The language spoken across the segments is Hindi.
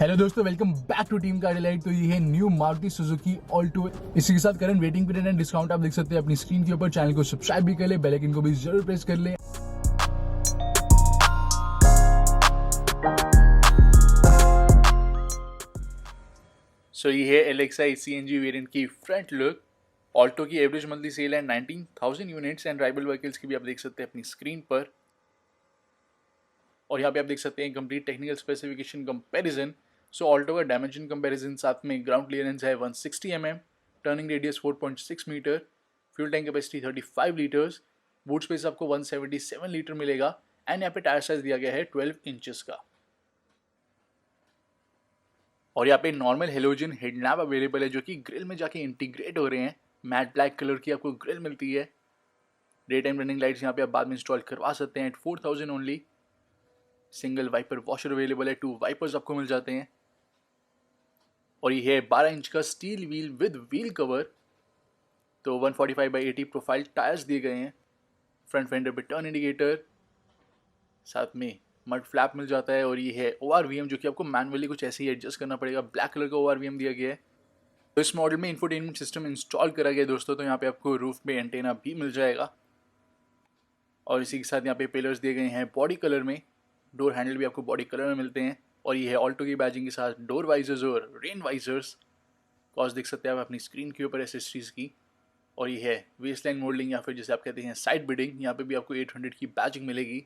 हेलो दोस्तों, वेलकम बैक टू टीम कार्डिलाइट। तो ये है न्यू मारुति सुजुकी ऑल्टो। इसी के साथ current waiting period and discount आप देख सकते हैं अपनी स्क्रीन के ऊपर। चैनल को सब्सक्राइब भी कर ले, बेल आइकन को भी जरूर प्रेस कर ले। सो ये है एलेक्सा सीएनजी वेरिएंट की फ्रंट लुक। ऑल्टो की एवरेज मंथली सेल है 19,000 यूनिट्स एंड राइवल व्हीकल्स की भी आप देख सकते हैं अपनी स्क्रीन पर। और यहाँ पे आप देख सकते हैं complete technical specification comparison. So Alto का डायमेंशन कंपैरिजन, साथ में ग्राउंड क्लियरेंस है 160 mm, turning radius 4.6 metre, fuel tank capacity 35 litres, boot space आपको 177 लीटर मिलेगा एंड यहाँ पे टायर साइज दिया गया है 12 इंचेस का। और यहाँ पे नॉर्मल हेलोजन हेडलैम्प अवेलेबल है जो कि ग्रिल में जाके इंटीग्रेट हो रहे हैं। मैट ब्लैक कलर की आपको ग्रिल मिलती है। डे टाइम रनिंग लाइट्स यहाँ पे आप बाद में इंस्टॉल करवा सकते हैं at 4000 only. Single wiper washer available है, 2 वाइपर्स आपको मिल जाते हैं। और ये है 12 इंच का steel wheel with wheel cover. तो 145/80 प्रोफाइल टायर्स दिए गए हैं। फ्रंट फेंडर पे टर्न इंडिकेटर, साथ में मड फ्लैप मिल जाता है। और ये है ORVM जो कि आपको मैनुअली कुछ ऐसे ही एडजस्ट करना पड़ेगा। ब्लैक कलर का ORVM दिया गया है। तो इस मॉडल में इंफोटेनमेंट सिस्टम इंस्टॉल करा गया दोस्तों। तो यहाँ पे आपको रूफ में एंटेना भी मिल जाएगा। और इसी के साथ यहाँ पे पिलर्स दिए गए हैं बॉडी कलर में। डोर हैंडल भी आपको बॉडी कलर में मिलते हैं। और ये है ऑल्टो की बैजिंग के साथ डोर वाइजर्स और रेन वाइजर्स। कॉस्ट देख सकते हैं आप अपनी स्क्रीन के ऊपर एसेसरीज की। और ये है वेस्टलाइन मोल्डिंग या फिर जैसे आप कहते हैं साइड बिडिंग। यहाँ पे भी आपको 800 की बैजिंग मिलेगी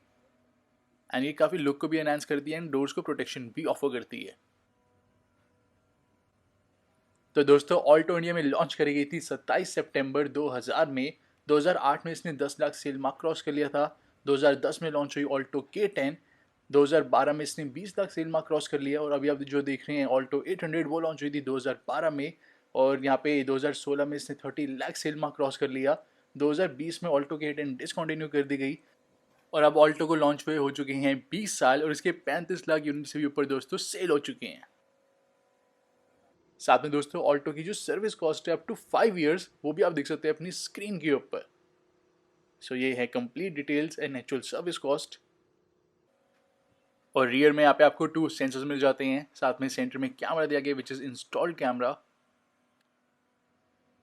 एंड ये काफ़ी लुक को भी एनहांस करती है एंड डोर्स को प्रोटेक्शन भी ऑफर करती है। तो दोस्तों ऑल्टो इंडिया में लॉन्च करी गई थी 27 सितंबर 2000 में। 2008 में इसने 10 लाख सेल मार्क क्रॉस कर लिया था। 2010 में लॉन्च हुई ऑल्टो K10। 2012 में इसने 20 लाख सेल मार्क क्रॉस कर लिया। और अभी आप जो देख रहे हैं ऑल्टो 800 वो लॉन्च हुई थी 2012 में। और यहाँ पे 2016 में इसने 30 लाख सेल मार्क क्रॉस कर लिया। 2020 में ऑल्टो K10 डिसकंटिन्यू कर दी गई। और अब ऑल्टो को लॉन्च हुए हो चुके हैं 20 साल और इसके 35 लाख यूनिट से भी ऊपर दोस्तों सेल हो चुके हैं। साथ में दोस्तों ऑल्टो की जो सर्विस कॉस्ट है अप टू 5 इयर्स वो भी आप देख सकते हैं अपनी स्क्रीन के ऊपर। सो ये है complete details and actual service cost. और रियर में यहाँ पे आपको 2 सेंसर्स मिल जाते हैं। साथ में सेंटर में कैमरा दिया गया विच इज़ इंस्टॉल्ड कैमरा।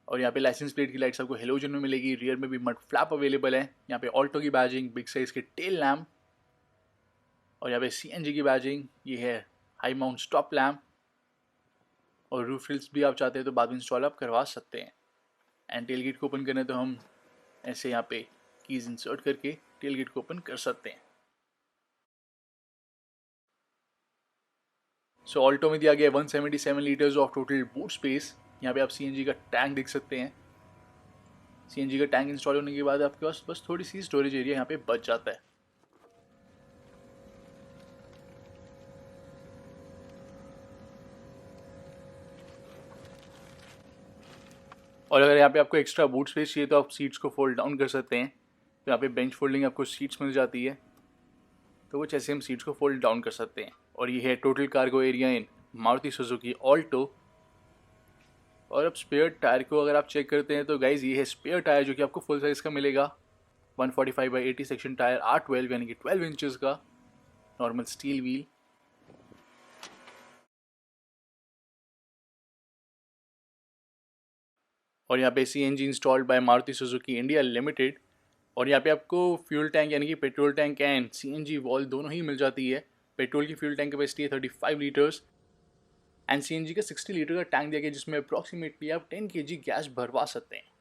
और यहाँ पे लाइसेंस प्लेट की लाइट्स आपको हेलोजन में मिलेगी। रियर में भी मड फ्लैप अवेलेबल है। यहाँ पे ऑल्टो की बैजिंग, बिग साइज के टेल लैम्प। और यहाँ पे CNG की बैजिंग, ये है हाई माउंट स्टॉप लैम्प। और रूफ रिल्स भी आप चाहते हैं तो बाद में इंस्टॉल आप करवा सकते हैं। एंड टेल गेट को ओपन करना है तो हम ऐसे यहाँ पे कीज इंसर्ट करके टेल गेट को ओपन कर सकते हैं। सो ऑल्टो में दिया गया 177 litres of total boot space. यहाँ पे आप CNG का टैंक देख सकते हैं। CNG का टैंक इंस्टॉल होने के बाद आपके पास बस थोड़ी सी स्टोरेज एरिया यहाँ पे बच जाता है। और अगर यहाँ पे आपको एक्स्ट्रा बूट स्पेस चाहिए तो आप सीट्स को फोल्ड डाउन कर सकते हैं। तो यहाँ पे बेंच फोल्डिंग आपको सीट्स मिल जाती है। तो कुछ ऐसे हम सीट्स को फोल्ड डाउन कर सकते हैं। और ये है total cargo area in Maruti Suzuki Alto. और अब स्पेयर टायर को अगर आप चेक करते हैं तो गाइज ये है स्पेयर टायर जो कि आपको फुल साइज़ का मिलेगा। 145/80 सेक्शन टायर R12 यानी कि 12 इंचेस का नॉर्मल स्टील व्हील। और यहाँ पे CNG installed by Maruti Suzuki India Limited. और यहाँ पे आपको फ्यूल टैंक यानी कि petrol tank and CNG valve दोनों ही मिल जाती है। पेट्रोल की फ्यूल टैंक कैपेसिटी है 35 लीटर्स एंड CNG का 60 लीटर का टैंक दिया गया जिसमें अप्रॉक्सीमेटली आप 10 kg गैस भरवा सकते हैं।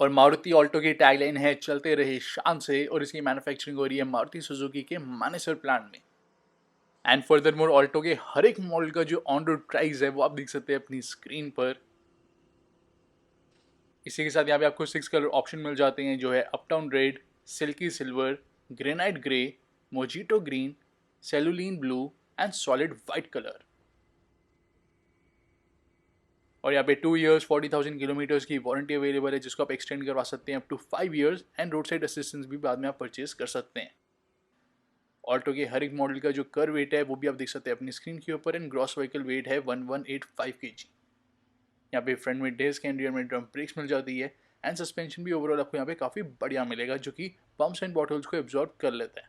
और मारुति ऑल्टो की टैगलाइन है चलते रहे शान से। और इसकी मैन्युफैक्चरिंग हो रही है मारुति सुजुकी के मानेसर प्लांट में। एंड फर्दर मोर ऑल्टो के हर एक मॉडल का जो ऑन रोड प्राइस है वो आप देख सकते हैं अपनी स्क्रीन पर। इसी के साथ यहाँ पे आपको 6 कलर ऑप्शन मिल जाते हैं जो है uptown red, silky silver, granite grey, mojito green, cerulean blue and solid white colour. और यहाँ पे 2 इयर्स 40,000 किलोमीटर्स की वारंटी अवेलेबल है जिसको आप एक्सटेंड करवा सकते हैं up to 5 years and roadside assistance भी बाद में आप परचेज कर सकते हैं। ऑल्टो के हर एक मॉडल का जो कर वेट है वो भी आप देख सकते हैं अपनी स्क्रीन के ऊपर एंड ग्रॉस व्हीकल वेट है 1185 kg। यहाँ पे फ्रंट में डिस्क एंड रियर में ड्रम ब्रेक्स मिल जाती है एंड सस्पेंशन भी ओवरऑल आपको यहाँ पे काफ़ी बढ़िया मिलेगा जो कि बम्प्स एंड बॉटल्स को एब्जॉर्ब कर लेता है।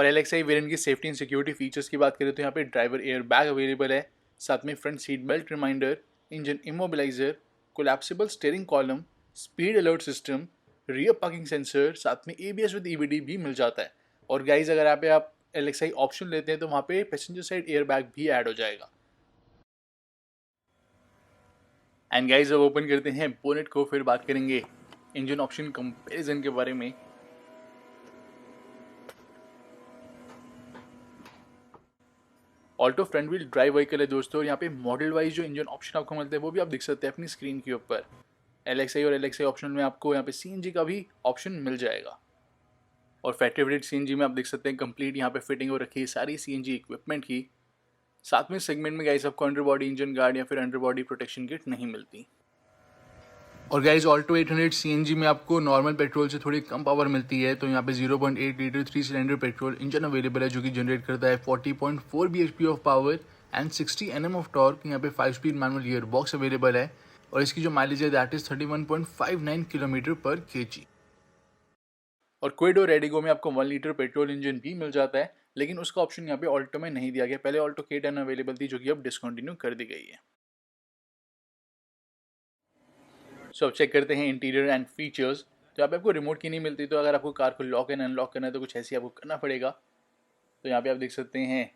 और LXi वेरिएंट की सेफ्टी एंड सिक्योरिटी फीचर्स की बात करें तो यहाँ पे ड्राइवर एयर बैग अवेलेबल है, साथ में front seat belt reminder, engine immobiliser, collapsible steering column, speed alert system, rear parking sensor, साथ में ABS विद EBD भी मिल जाता है। और गाइज अगर यहाँ पे आप LXi ऑप्शन लेते हैं तो वहाँ पे पैसेंजर साइड एयर बैग भी ऐड हो जाएगा। एंड गाइज अब ओपन करते हैं बोनेट को, फिर बात करेंगे इंजन ऑप्शन कंपैरिजन के बारे में। Alto front wheel drive vehicle है दोस्तों, और यहाँ पे मॉडल वाइज जो इंजन ऑप्शन आपको मिलते हैं वो भी आप देख सकते हैं अपनी स्क्रीन के ऊपर। LXi और LXi ऑप्शन में आपको यहाँ पे CNG का भी ऑप्शन मिल जाएगा। और फैक्ट्री फिटेड CNG में आप देख सकते हैं कंप्लीट यहाँ पे फिटिंग हो रखी है सारी CNG इक्विपमेंट की। साथ में सेगमेंट में गाइस आपको अंडर बॉडी इंजन गार्ड या फिर अंडर बॉडी प्रोटेक्शन किट नहीं मिलती। और गाइस ऑल्टो 800 CNG में आपको नॉर्मल पेट्रोल से थोड़ी कम पावर मिलती है, तो यहाँ पे 0.8 litre 3 cylinder petrol engine available है जो कि जनरेट करता है 40.4 bhp of power and 60 Nm of torque. यहाँ पे 5 speed manual gear box available है, और इसकी जो माइलेज है दैट इज 31.59 किलोमीटर पर kg। और क्विड और रेडिगो में आपको 1 लीटर पेट्रोल इंजन भी मिल जाता है, लेकिन उसका ऑप्शन यहाँ पे ऑल्टो में नहीं दिया गया। पहले ऑल्टो K10 अवेलेबल थी जो कि अब डिसकंटिन्यू कर दी गई है। सो अब चेक करते हैं इंटीरियर एंड फीचर्स। तो यहाँ पे आपको रिमोट की नहीं मिलती, तो अगर आपको कार को लॉक एंड अनलॉक करना है तो कुछ ऐसी आपको करना पड़ेगा। तो यहाँ पे आप देख सकते हैं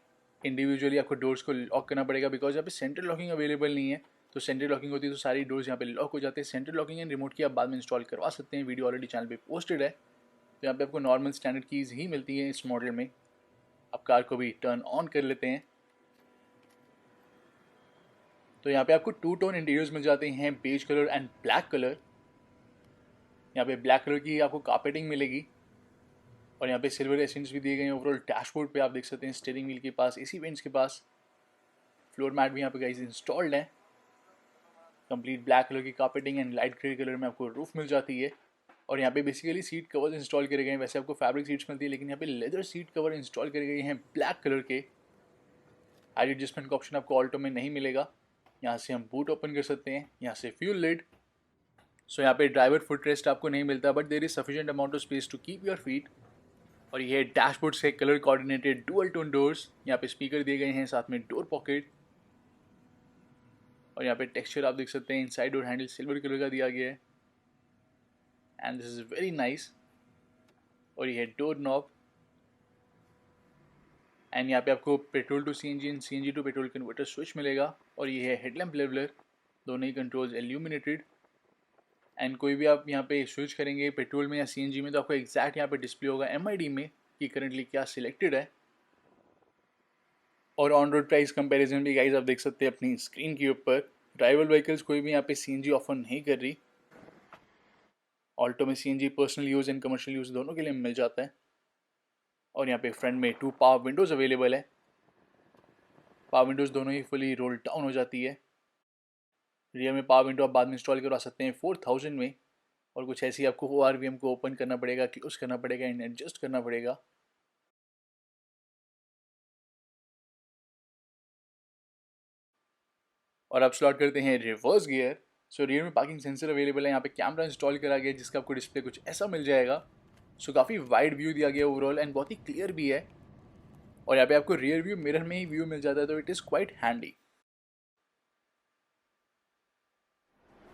इंडिविजुअली आपको डोर्स को लॉक करना पड़ेगा, बिकॉज यहाँ पे सेंट्रल लॉकिंग अवेलेबल नहीं है। तो सेंट्रल लॉकिंग होती है तो सारी डोर्स यहाँ पे लॉक हो जाते हैं। सेंट्रल लॉकिंग एंड रिमोट की आप बाद में इंस्टॉल करवा सकते हैं, वीडियो ऑलरेडी चैनल पे पोस्टेड है। तो यहाँ पे आपको नॉर्मल स्टैंडर्ड कीज़ ही मिलती है इस मॉडल में। आप कार को भी टर्न ऑन कर लेते हैं तो यहाँ पे आपको 2 टोन इंटीरियर्स मिल जाते हैं, beige colour and black colour. यहाँ पे ब्लैक कलर की आपको कार्पेटिंग मिलेगी, और यहाँ पे सिल्वर एसेंट्स भी दिए गए हैं। ओवरऑल डैशबोर्ड पे आप देख सकते हैं स्टीयरिंग व्हील के पास, AC वेंट्स के पास फ्लोर मैट भी यहाँ पे गाइस इंस्टॉल्ड है। कंप्लीट ब्लैक कलर की carpeting and light grey colour में आपको रूफ मिल जाती है। और यहाँ पे बेसिकली सीट कवर्स इंस्टॉल करे गए हैं। वैसे आपको फैब्रिक सीट्स मिलती है, लेकिन यहाँ पे लेदर सीट कवर इंस्टॉल करे गए हैं ब्लैक कलर के। हाइट एडजस्टमेंट का ऑप्शन आपको ऑल्टो में नहीं मिलेगा। यहाँ से हम बूट ओपन कर सकते हैं, यहाँ से फ्यूल लिड। सो यहाँ पे ड्राइवर फुट रेस्ट आपको नहीं मिलता, but there is sufficient amount of space to keep your feet. और ये डैशबोर्ड से colour coordinated dual tone doors. यहाँ पे स्पीकर दिए गए हैं, साथ में डोर पॉकेट। और यहाँ पे टेक्सचर आप देख सकते हैं, inside door handle silver colour का दिया गया है, and this is very nice. और ये है डोर नॉब, एंड यहाँ पे आपको petrol to CNG and CNG to petrol converter switch मिलेगा। और ये है हेडलैम्प लेवलर, दोनों ही कंट्रोल्स इल्यूमिनेटेड। एंड कोई भी आप यहाँ पे स्विच करेंगे पेट्रोल में या CNG में तो आपको एग्जैक्ट यहाँ पे डिस्प्ले होगा MID में कि करंटली क्या सिलेक्टेड है। और ऑन रोड प्राइस कंपैरिजन भी गाइस आप देख सकते हैं अपनी स्क्रीन के ऊपर। राइवल व्हीकल्स कोई भी यहाँ पे CNG ऑफर नहीं कर रही। ऑल्टो में CNG personal use and commercial use दोनों के लिए मिल जाता है। और यहाँ पे फ्रंट में 2 पावर विंडोज़ अवेलेबल है। पावर विंडोज़ दोनों ही फुली रोल डाउन हो जाती है। रियर में पावर विंडो आप बाद में इंस्टॉल करवा सकते हैं 4000 में। और कुछ ऐसी आपको ORVM को ओपन करना पड़ेगा, क्लोज करना पड़ेगा एंड एडजस्ट करना पड़ेगा। और अब स्लॉट करते हैं रिवर्स गियर। सो रियर में पार्किंग सेंसर अवेलेबल है, यहाँ पे कैमरा इंस्टॉल करा गया जिसका आपको डिस्प्ले कुछ ऐसा मिल जाएगा। सो काफ़ी वाइड व्यू दिया गया ओवरऑल, एंड बहुत ही क्लियर भी है। और यहाँ पे आपको रियर व्यू मिरर में ही व्यू मिल जाता है, तो इट इज़ क्वाइट हैंडी।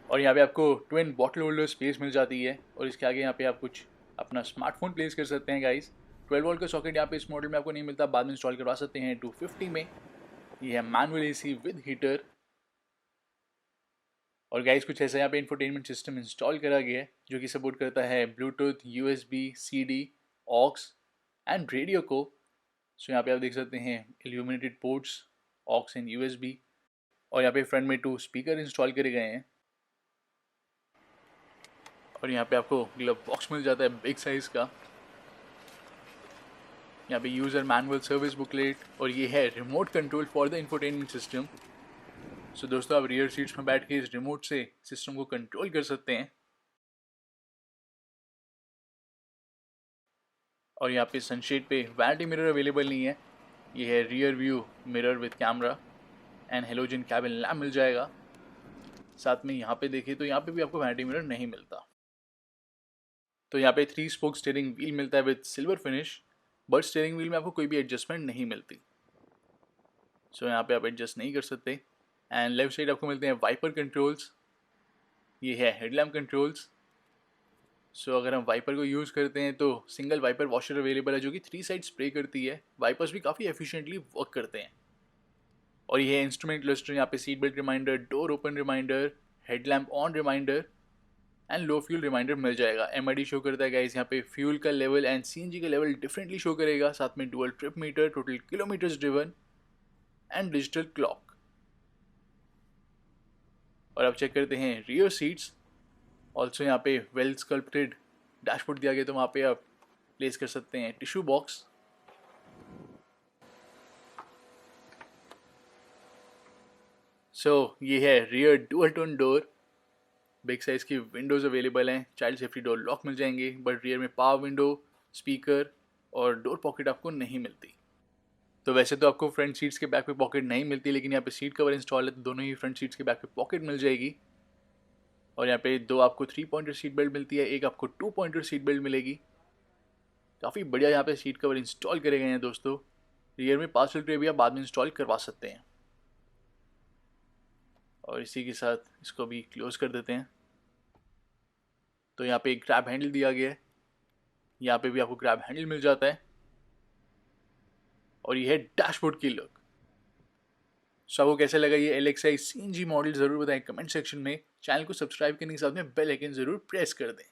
और यहाँ पे आपको ट्विन बॉटल होल्डर स्पेस मिल जाती है, और इसके आगे यहाँ पे आप कुछ अपना स्मार्टफोन प्लेस कर सकते हैं गाइस। 12 वोल्ट का सॉकेट यहाँ पे इस मॉडल में आपको नहीं मिलता, बाद में इंस्टॉल करवा सकते हैं 250 में। ये है मैनुअल AC विद हीटर। और गाइस कुछ ऐसा यहाँ पे इंफोटेनमेंट सिस्टम इंस्टॉल करा गया है जो कि सपोर्ट करता है Bluetooth, USB, CD, aux and radio को। सो यहाँ पे आप देख सकते हैं illuminated ports, aux and USB। और यहाँ पे फ्रंट में 2 स्पीकर इंस्टॉल करे गए हैं। और यहाँ पे आपको ग्लव बॉक्स मिल जाता है बिग साइज का। यहाँ पे यूज़र मैनुअल सर्विस बुकलेट, और ये है remote control for the infotainment system. So दोस्तों आप रियर सीट्स में बैठ के इस रिमोट से सिस्टम को कंट्रोल कर सकते हैं। और यहाँ पे सनशेड पे वैनिटी मिरर अवेलेबल नहीं है। ये है rear view mirror with camera and halogen cabin lamp मिल जाएगा। साथ में यहाँ पे देखिए तो यहाँ पे भी आपको वैनिटी मिरर नहीं मिलता। तो यहाँ पे 3 स्पोक स्टीयरिंग व्हील मिलता है with silver finish. But steering wheel में आपको कोई भी एडजस्टमेंट नहीं मिलती। सो यहाँ पे आप एडजस्ट नहीं कर सकते। एंड लेफ्ट साइड आपको मिलते हैं वाइपर कंट्रोल्स, ये है हेडलैम्प कंट्रोल्स। सो अगर हम वाइपर को यूज़ करते हैं तो सिंगल वाइपर वॉशर अवेलेबल है जो कि 3 साइड स्प्रे करती है। वाइपर्स भी काफ़ी एफिशिएंटली वर्क करते हैं। और ये है इंस्ट्रूमेंट क्लस्टर, यहाँ पे seat belt reminder, door open reminder, headlamp on reminder and low fuel reminder मिल जाएगा। एमआईडी शो करता है गाइस, यहाँ पे फ्यूल का लेवल एंड सीएनजी का लेवल डिफरेंटली शो करेगा। साथ में dual trip meter, total kilometres driven and digital clock. और अब चेक करते हैं रियर सीट्स। ऑल्सो यहाँ पे वेल स्कल्प्टेड डैशबोर्ड दिया गया, तो वहाँ पे आप प्लेस कर सकते हैं टिश्यू बॉक्स। सो ये है rear dual tone door. Big size की विंडोज़ अवेलेबल हैं, चाइल्ड सेफ्टी डोर लॉक मिल जाएंगे, बट रियर में पावर विंडो, स्पीकर और डोर पॉकेट आपको नहीं मिलती। तो वैसे तो आपको फ्रंट सीट्स के बैक पे पॉकेट नहीं मिलती, लेकिन यहाँ पे सीट कवर इंस्टॉल है तो दोनों ही फ्रंट सीट्स के बैक पे पॉकेट मिल जाएगी। और यहाँ पे 2 आपको 3 पॉइंटर सीट बेल्ट मिलती है, एक आपको 2 पॉइंटर सीट बेल्ट मिलेगी। काफ़ी बढ़िया यहाँ पे सीट कवर इंस्टॉल करे गए हैं दोस्तों। रियर में पार्सल ट्रे भी आप बाद में इंस्टॉल करवा सकते हैं। और इसी के साथ इसको भी क्लोज कर देते हैं। तो यहाँ पे एक ग्रैब हैंडल दिया गया है, यहाँ पे भी आपको ग्रैब हैंडल मिल जाता है। और ये है डैशबोर्ड की लुक। सो आपको कैसा लगा ये LXi CNG मॉडल, ज़रूर बताएं कमेंट सेक्शन में। चैनल को सब्सक्राइब करने के साथ में बेल आइकन ज़रूर प्रेस कर दें।